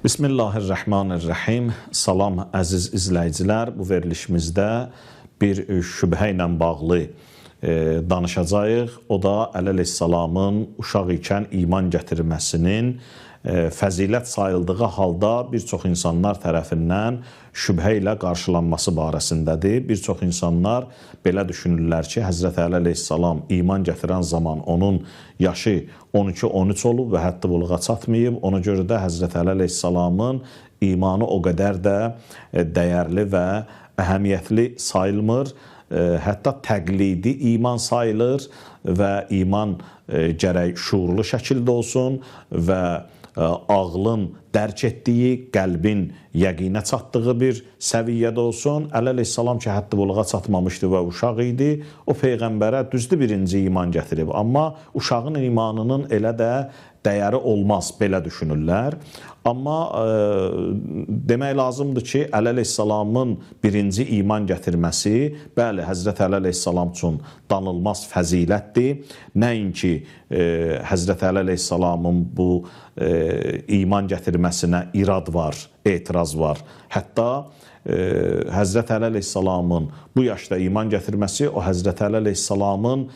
Bismillahirrahmanirrahim. Salam əziz izləyicilər. Bu verilişimizdə bir şübhə ilə bağlı danışacağıq. O da Əli əleyhissalamın uşaq ikən iman gətirməsinin fəzilət sayıldığı halda bir çox insanlar tərəfindən şübhə ilə qarşılanması barəsindədir. Bir çox insanlar belə düşünürlər ki, Həzrəti Əli əleyhissalam iman gətirən zaman onun yaşı 12-13 olub və hətta buluğa çatmayıb. Ona görə də Həzrəti Əli əleyhissalamın imanı o qədər də dəyərli və əhəmiyyətli sayılmır. Hətta təqlidi iman sayılır və iman gərək şuurlu şəkildə olsun və ağlın dərk etdiyi, qəlbin yəqinə çatdığı bir səviyyədə olsun. Əli əleyhissalam ki, hətta buluğa çatmamışdı və uşaq idi. O Peyğəmbərə düzdür birinci iman gətirib. Amma uşağın imanının elə də dəyəri olmaz, belə düşünürlər. Amma demək lazımdır ki, Əli əleyhissalamın birinci iman gətirməsi, bəli, Həzrət Əli əleyhissalam üçün danılmaz fəzilətdir. Nəinki Həzrət Əli əleyhissalamın bu iman gətirməsinə irad var, etiraz var. Hətta Həzrət Əli əleyhissalamın bu yaşda iman gətirməsi o Həzrət Əli əleyhissalamın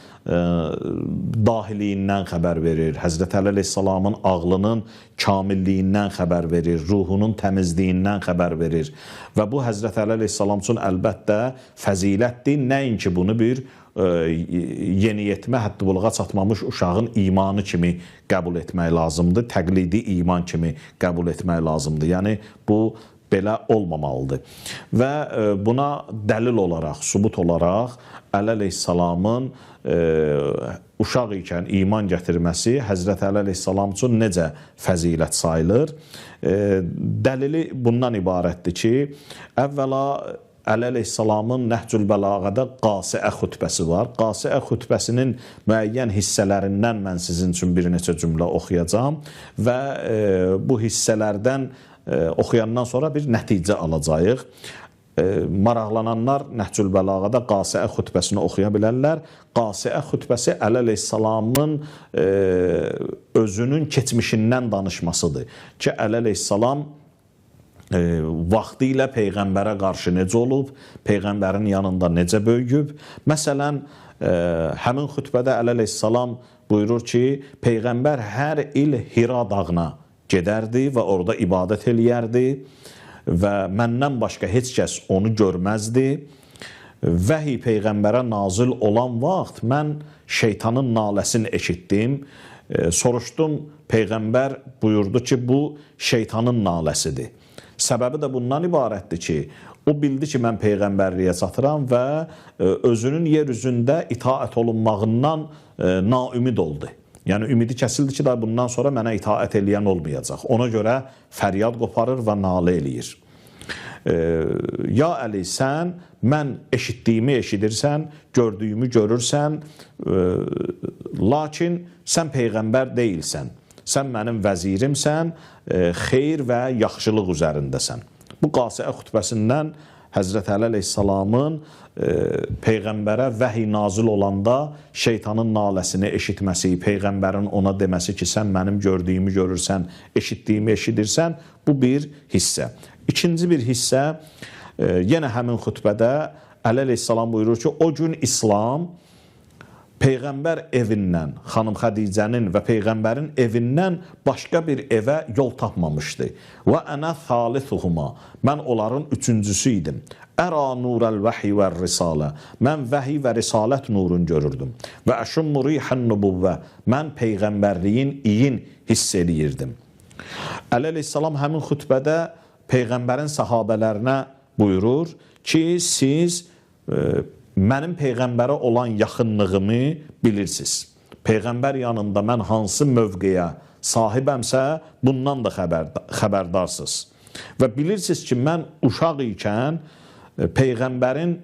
dahiliyindən xəbər verir. Həzrət Əli əleyhissalamın ağlının kamilliyindən xəbər verir, ruhunun təmizliyindən xəbər verir. Və bu Həzrət Əli əleyhissalam üçün əlbəttə fəzilətdir. Nəinki bunu bir yeniyetmə, hətta buluğa çatmamış uşağın imanı kimi qəbul etmək lazımdır. Təqlidi iman kimi qəbul etmək lazımdır. Yəni, bu belə olmamalıdır. Və buna dəlil olaraq, sübut olaraq Əli əleyhissalamın uşaq ikən iman gətirməsi Həzrət Əli əleyhissalam üçün necə fəzilət sayılır? Dəlili bundan ibarətdir ki, əvvəla Əli əleyhissalamın Nəhcül Bəlağədə Qasiə xütbəsi var. Qasiə xütbəsinin müəyyən hissələrindən mən sizin üçün bir neçə cümlə oxuyacağam və bu hissələrdən oxuyandan sonra bir nəticə alacağıq. Maraqlananlar Nəhcül Bəlağədə Qasiə xütbəsini oxuya bilərlər. Qasiə xütbəsi Əli əleyhissalamın özünün keçmişindən danışmasıdır ki, Əli əleyhissalam vaxtı ilə Peyğəmbərə qarşı necə olub, Peyğəmbərin yanında necə böyüyüb. Məsələn, həmin xütbədə Əli əleyhissalam buyurur ki, Peyğəmbər hər il Hira dağına gedərdi və orada ibadət eləyərdi və məndən başqa heç kəs onu görməzdi. Vəhiy Peyğəmbərə nazil olan vaxt mən şeytanın naləsini eşitdim. Soruşdum, Peyğəmbər buyurdu ki, bu şeytanın naləsidir. Səbəbi də bundan ibarətdir ki, o bildi ki, mən Peyğəmbərliyə çatıram və özünün yer üzündə itaət olunmağından naümid oldu. Yəni, ümidi kəsildi ki, bundan sonra mənə itaət eləyən olmayacaq. Ona görə fəryad qoparır və nalə eləyir. Ya Əli, sən mən eşitdiyimi eşidirsən, gördüyümü görürsən, lakin sən Peyğəmbər deyilsən. Sən mənim vəzirimsən, xeyir və yaxşılıq üzərindəsən. Bu Qasiə xütbəsindən Həzrət Əli əleyhissalamın Peyğəmbərə vəhiy nazil olanda şeytanın naləsini eşitməsi, Peyğəmbərin ona deməsi ki, sən mənim gördüyümü görürsən, eşitdiyimi eşidirsən, bu bir hissə. İkinci bir hissə, yenə həmin xütbədə Əli əleyhissalam buyurur ki, o gün İslam Peyğəmbər evindən, xanım Xədicənin və Peyğəmbərin evindən başqa bir evə yol tapmamışdı. Və ənə thalithuhuma, mən onların üçüncüsü idim. Ərə nurəl vəhiy və risalə, mən vəhiy və risalət nurunu görürdüm. Və əşummu rihən nübüvvə, mən Peyğəmbərliyin iyin hiss eləyirdim. Əli əleyhissalam həmin xütbədə Peyğəmbərin səhabələrinə buyurur ki, siz mənim Peyğəmbərə olan yaxınlığımı bilirsiniz. Peyğəmbər yanında mən hansı mövqeyə sahibəmsə, bundan da xəbərdarsınız. Və bilirsiniz ki, mən uşaq ikən Peyğəmbərin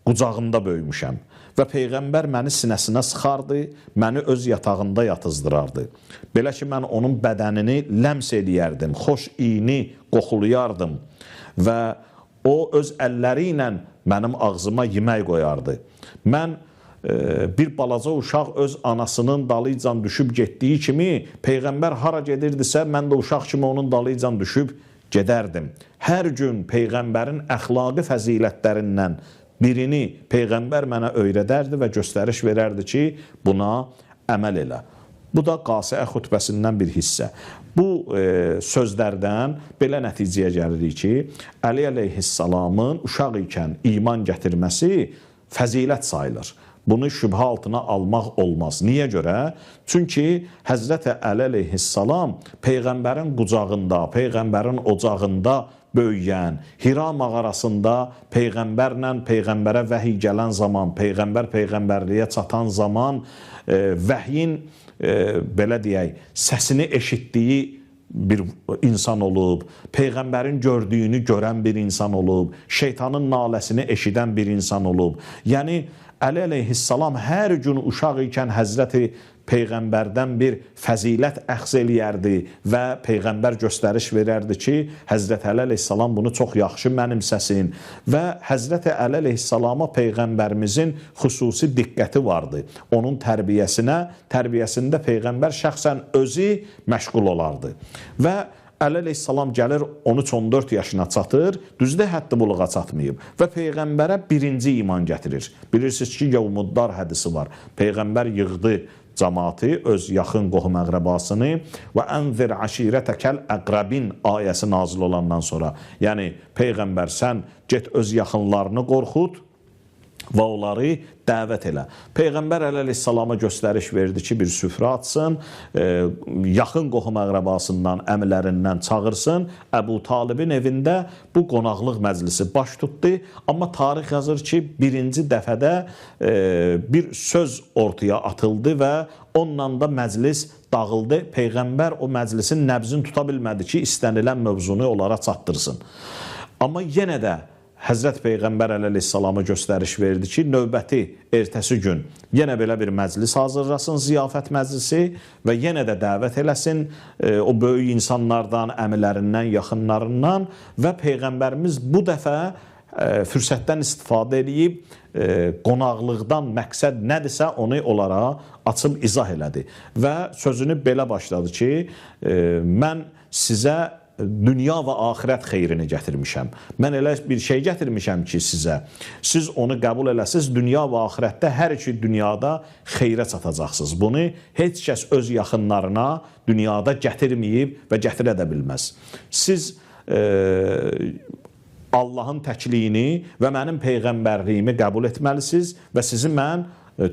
qucağında böyümüşəm. Və Peyğəmbər məni sinəsinə sıxardı, məni öz yatağında yatızdırardı. Belə ki, mən onun bədənini ləms eləyərdim, xoş iyini qoxulayardım və o öz əlləri ilə mənim ağzıma yemək qoyardı. Mən bir balaca uşaq öz anasının dalıcan düşüb getdiyi kimi Peyğəmbər hara gedirdisə, mən də uşaq kimi onun dalıcan düşüb gedərdim. Hər gün Peyğəmbərin əxlaqi fəzilətlərindən birini Peyğəmbər mənə öyrədərdi və göstəriş verərdi ki, buna əməl elə. Bu da Qasiə xutbəsindən bir hissə. Bu sözlərdən belə nəticəyə gəlirik ki, Əli əleyhissalamın uşaq ikən iman gətirməsi fəzilət sayılır. Bunu şübhə altına almaq olmaz. Niyə görə? Çünki Həzrəti Əli əleyhissalam Peyğəmbərin qucağında, Peyğəmbərin ocağında böyüyən, Hira mağarasında Peyğəmbərlə Peyğəmbərə vəhiy gələn zaman, Peyğəmbər Peyğəmbərliyə çatan zaman vəhyin, belə deyək, səsini eşitdiyi bir insan olub, Peyğəmbərin gördüyünü görən bir insan olub, şeytanın naləsini eşidən bir insan olub. Yəni, Əli əleyhissalam hər gün uşaq ikən Həzrəti Peyğəmbərdən bir fəzilət əxz eləyərdi və Peyğəmbər göstəriş verərdi ki, Həzrəti Əli əleyhissalam bunu çox yaxşı mənimsəsin və Həzrəti Əli əleyhissalama Peyğəmbərimizin xüsusi diqqəti vardı. Onun tərbiyəsində Peyğəmbər şəxsən özü məşğul olardı və Əli əleyhissalam gəlir 13-14 yaşına çatır, düzdə həddi buluğa çatmayıb və Peyğəmbərə birinci iman gətirir. Bilirsiniz ki, Yevmuddar hədisi var. Peyğəmbər yığdı cəmaatı, öz yaxın qohum-əqrəbasını və ənzir əşirətəkəl əqrəbin ayəsi nazil olandan sonra. Yəni, Peyğəmbər sən get öz yaxınlarını qorxud və onları dəvət elə. Peyğəmbər əleyhissalama göstəriş verdi ki, bir süfrə atsın, yaxın qohum-əqrəbasından, əmilərindən çağırsın. Əbu Talibin evində bu qonaqlıq məclisi baş tutdu. Amma tarix yazır ki, birinci dəfədə bir söz ortaya atıldı və onunla da məclis dağıldı. Peyğəmbər o məclisin nəbzini tuta bilmədi ki, istənilən mövzunu onlara çatdırsın. Amma yenə də Həzrət Peyğəmbər əleyhissalama göstəriş verdi ki, növbəti ertəsi gün yenə belə bir məclis hazırlasın, ziyafət məclisi və yenə də dəvət eləsin o böyük insanlardan, əmilərindən, yaxınlarından və Peyğəmbərimiz bu dəfə fürsətdən istifadə edib qonaqlıqdan məqsəd nədirsə onu onlara açıb izah elədi və sözünü belə başladı ki, mən sizə dünya və axirət xeyrini gətirmişəm. Mən elə bir şey gətirmişəm ki, sizə. Siz onu qəbul eləsiniz, dünya və axirətdə hər iki dünyada xeyrə çatacaqsınız. Bunu heç kəs öz yaxınlarına dünyada gətirməyib və gətirə də bilməz. Siz Allahın təkliyini və mənim Peyğəmbərliyimi qəbul etməlisiniz və sizi mən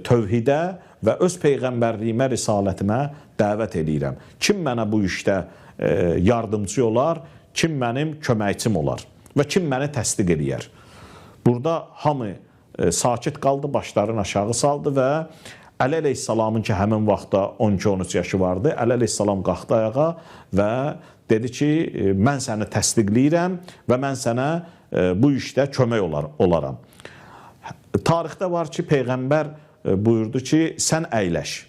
tövhidə və öz Peyğəmbərliyimə, risalətimə dəvət edirəm. Kim mənə bu işdə yardımcı olar, kim mənim köməkçim olar və kim məni təsdiq edir. Burada hamı sakit qaldı, başlarını aşağı saldı və Əli əleyhissalamın ki, həmin vaxtda 12-13 yaşı vardı, Əli əleyhissalam qalxdı ayağa və dedi ki, mən səni təsdiqləyirəm və mən sənə bu işdə kömək olaram. Tarixdə var ki, Peyğəmbər buyurdu ki, sən əyləş.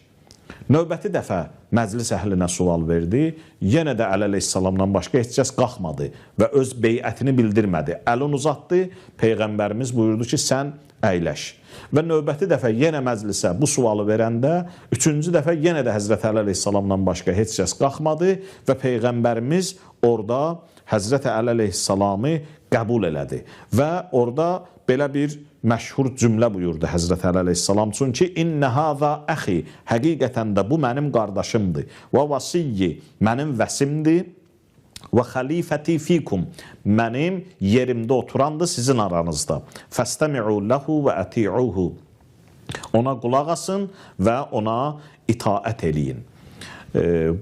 Növbəti dəfə məclis əhlinə sual verdi, yenə də Əli əleyhissalamdan başqa heç kəs qalxmadı və öz beyətini bildirmədi. Əlini uzatdı, Peyğəmbərimiz buyurdu ki, sən əyləş. Və növbəti dəfə yenə məclisə bu sualı verəndə, üçüncü dəfə yenə də Həzrət Əli əleyhissalamdan başqa heç kəs qalxmadı və Peyğəmbərimiz orada Həzrət Əli əleyhissalamı qəbul elədi və orada belə bir məşhur cümlə buyurdu Həzrət Əli əleyhissalam üçün ki, İnnə hâzâ əxi, həqiqətən də bu mənim qardaşımdır və vasiyyi, mənim vəsimdir və xəlifəti fikum, mənim yerimdə oturandır sizin aranızda. Fəstəmi'u ləhu və əti'uhu, ona qulaq asın və ona itaət eləyin.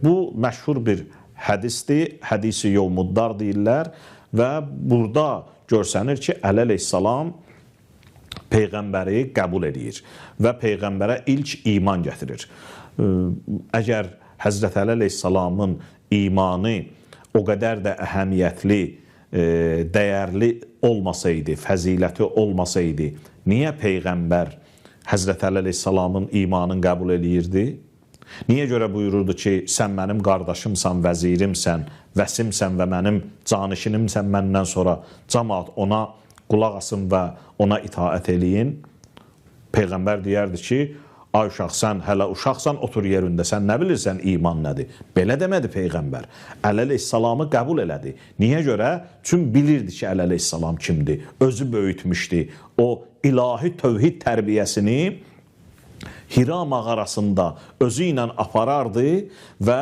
Bu məşhur bir hədisdir, hədisi Yevmuddar deyirlər və burada görsənir ki, Əli əleyhissalam Peyğəmbəri qəbul edir və Peyğəmbərə ilk iman gətirir. Əgər Həzrət Əli əleyhissalamın imanı o qədər də əhəmiyyətli, dəyərli olmasaydı, fəziləti olmasaydı, niyə Peyğəmbər Həzrət Əli əleyhissalamın imanını qəbul edirdi? Niyə görə buyururdu ki, sən mənim qardaşımsan, vəzirimsən, vəsimsən və mənim canişinimsən məndən sonra cəmaat ona qulaq asın və ona itaət eləyin. Peyğəmbər deyərdi ki, Ay uşaq, sən hələ uşaqsan, otur yerində, sən nə bilirsən iman nədir? Belə demədi Peyğəmbər. Əli əleyhissalamı qəbul elədi. Niyə görə? Çünki bilirdi ki, Əli əleyhissalam kimdir? Özü böyütmüşdü. O ilahi tövhid tərbiyəsini Hira mağarasında özü ilə aparardı və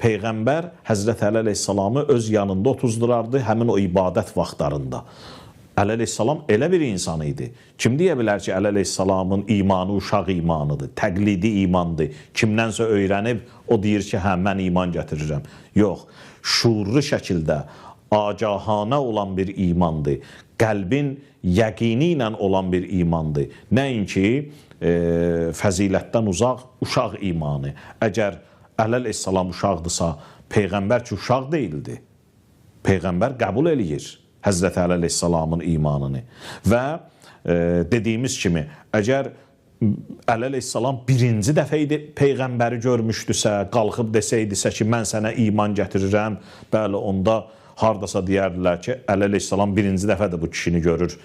Peyğəmbər Həzrət Əli əleyhissalamı öz yanında otuzdurardı həmin o ibadət vaxtlarında. Əli əleyhissalam elə bir insan idi. Kim deyə bilər ki, Əli əleyhissalamın imanı uşaq imanıdır, təqlidi imandır. Kimdənsə öyrənib, o deyir ki, hə, mən iman gətirirəm. Yox, şuurlu şəkildə, agahanə olan bir imandır. Qəlbin yəqini ilə olan bir imandır. Nəinki fəzilətdən uzaq uşaq imanı. Əgər Əli əleyhissalam uşaqdırsa, Peyğəmbər ki, uşaq deyildi. Peyğəmbər qəbul eləyir Həzrəti Əli əleyhissalamın imanını. Və dediyimiz kimi, əgər Əli əleyhissalam birinci dəfə Peyğəmbəri görmüşdüsə, qalxıb desəydisə ki, mən sənə iman gətirirəm, bəli, onda hardasa deyərdilər ki, Əli əleyhissalam birinci dəfədir bu kişini görür.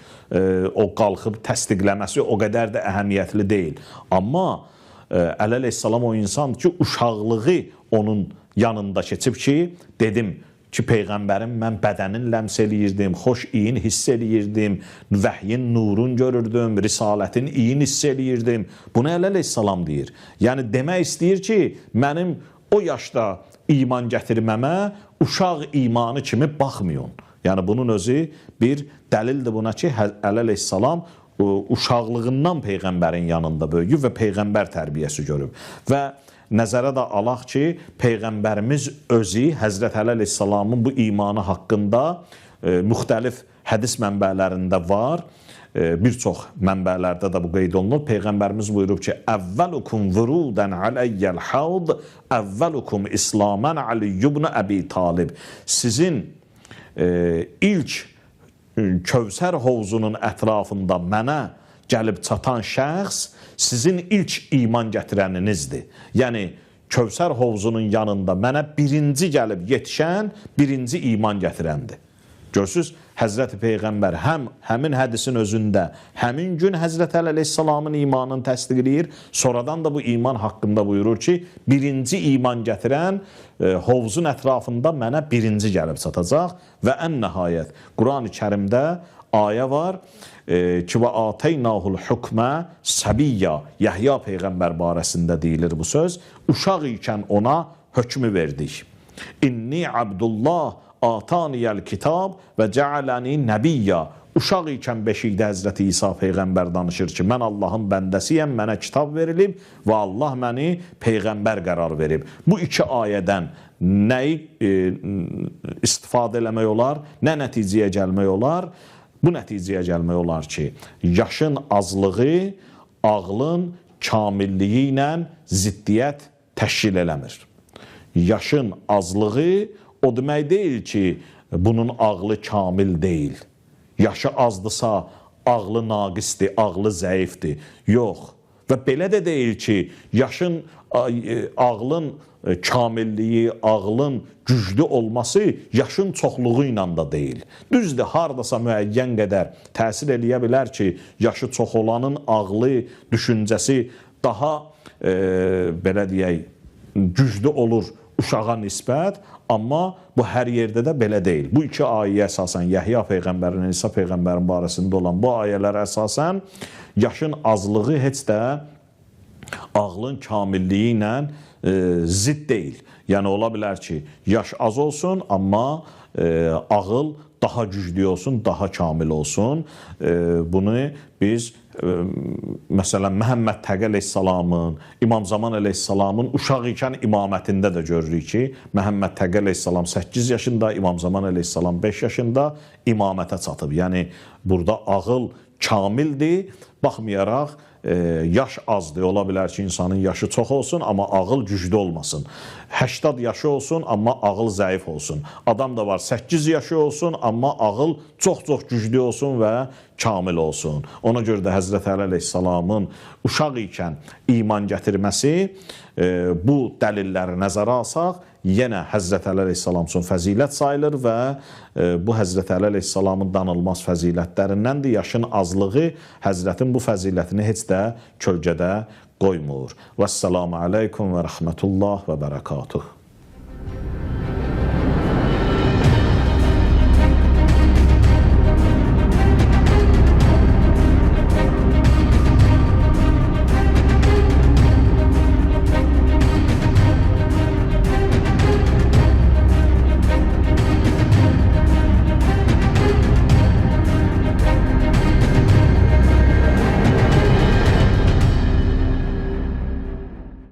O qalxıb təsdiqləməsi o qədər də əhəmiyyətli deyil. Amma Əli əleyhissalam o insandır ki, uşaqlığı onun yanında keçib ki, dedim ki, Peyğəmbərin mən bədənin ləms eləyirdim, xoş iyin hiss eləyirdim, vəhyin nurun görürdüm, risalətin iyin hiss eləyirdim. Bunu Əli əleyhissalam deyir. Yəni, demək istəyir ki, mənim o yaşda iman gətirməmə uşaq imanı kimi baxmıyın. Yəni, bunun özü bir dəlildir buna ki, Əli əleyhissalam uşaqlığından Peyğəmbərin yanında böyüyüb və Peyğəmbər tərbiyəsi görüb. Və nəzərə də alaq ki, Peyğəmbərimiz özü Həzrət Əli əleyhissalamın bu imanı haqqında müxtəlif hədis mənbələrində var. Bir çox mənbələrdə də bu qeyd olunur. Peyğəmbərimiz buyurub ki, əvvəlukum vurudən aləyyəl havd, əvvəlukum islamən Aliyyubnu Əbi Talib. Sizin ilk Kövsər hovzunun ətrafında mənə gəlib çatan şəxs sizin ilk iman gətirəninizdir. Yəni, Kövsər hovzunun yanında mənə birinci gəlib yetişən, birinci iman gətirəndir. Görürsünüz, Həzrəti Peyğəmbər həmin hədisin özündə, həmin gün Həzrət Əli əleyhissalamın imanını təsdiqləyir, sonradan da bu iman haqqında buyurur ki, birinci iman gətirən hovzun ətrafında mənə birinci gəlib çatacaq və ən nəhayət, Quran-ı Kərimdə ayə var ki, və ateynahul hukmə səbiyyə, Yəhya Peyğəmbər barəsində deyilir bu söz, uşaq ikən ona hökmü verdik. İnni Abdullah ataniyəl kitab və cəaləni nəbiyyə. Uşaq ikən beşikdə Həzrəti İsa Peyğəmbər danışır ki, mən Allahın bəndəsiyəm, mənə kitab verilib və Allah məni Peyğəmbər qərar verib. Bu iki ayədən nəyi istifadə eləmək olar, nə nəticəyə gəlmək olar? Bu nəticəyə gəlmək olar ki, yaşın azlığı ağlın kamilliyi ilə ziddiyyət təşkil eləmir. Yaşın azlığı o demək deyil ki, bunun ağlı kamil deyil. Yaşı azdısa, ağlı naqisdir, ağlı zəifdir. Yox. Və belə də deyil ki, ağlın kamilliyi, ağlın güclü olması yaşın çoxluğu ilə da deyil. Düzdür, haradasa müəyyən qədər təsir eləyə bilər ki, yaşı çox olanın ağlı, düşüncəsi daha, belə deyək, güclü olur uşağa nisbət, amma bu hər yerdə də belə deyil. Bu iki ayə əsasən, Yəhya Peyğəmbərin, İsa Peyğəmbərin barəsində olan bu ayələr əsasən, yaşın azlığı heç də ağlın kamilliyi ilə zidd deyil. Yəni, ola bilər ki, yaş az olsun, amma ağıl daha güclü olsun, daha kamil olsun. Bunu biz, məsələn, Məhəmməd Təqi əleyhissalamın, İmam Zaman əleyhissalamın uşaq ikən imamətində də görürük ki, Məhəmməd Təqi əleyhissalam 8 yaşında, İmam Zaman əleyhissalam 5 yaşında imamətə çatıb. Yəni, burada ağıl kamildir, baxmayaraq yaş azdır. Ola bilər ki, insanın yaşı çox olsun, amma ağıl güclü olmasın. 80 yaşı olsun, amma ağıl zəif olsun. Adam da var 8 yaşı olsun, amma ağıl çox-çox güclü olsun və kamil olsun. Ona görə də Həzrət Əli əleyhissalamın uşaq ikən iman gətirməsi, bu dəlilləri nəzərə alsaq, yenə Həzrət Əli əleyhissalam üçün fəzilət sayılır və bu Həzrət Əli əleyhissalamın danılmaz fəzilətlərindəndir. Yaşın azlığı Həzrətin bu fəzilətini heç də kölgədə qoymur. Vəssalamu aleykum və rəhmətullah və bərəkatuh.